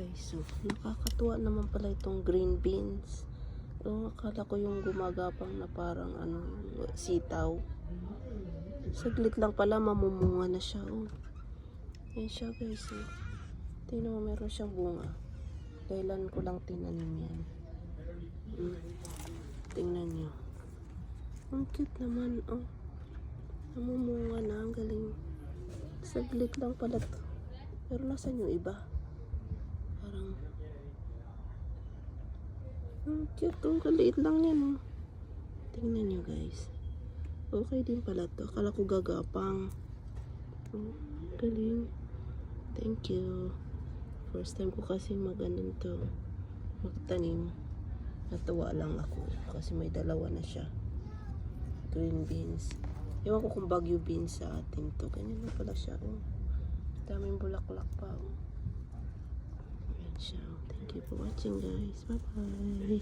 guys. So, nakakatuwa naman pala itong green beans. So, akala ko yung gumagapang na parang sitaw. Saglit lang pala, mamumunga na siya. Oh. Yan siya guys. Oh. Tingnan mo, meron siyang bunga. Kailan ko lang tinanim yan. Tingnan nyo. Ang cute naman. Oh. Namumunga na. Ang galing. Saglit lang pala to. Pero nasan yung iba? Parang cute. Ang kaliit lang yan. Oh. Tingnan nyo guys. Okay din pala to. Akala ko gagapang. Oh, galing. Thank you. First time ko kasi mag-anon to. Magtanim. Natuwa lang ako. Kasi may dalawa na siya. Green beans. Ewan ko kung Baguio beans sa atin to. Ganyan na pala siya. Oh. Daming bulaklak pa. Oh. Ayan siya. Thank you for watching guys. Bye bye.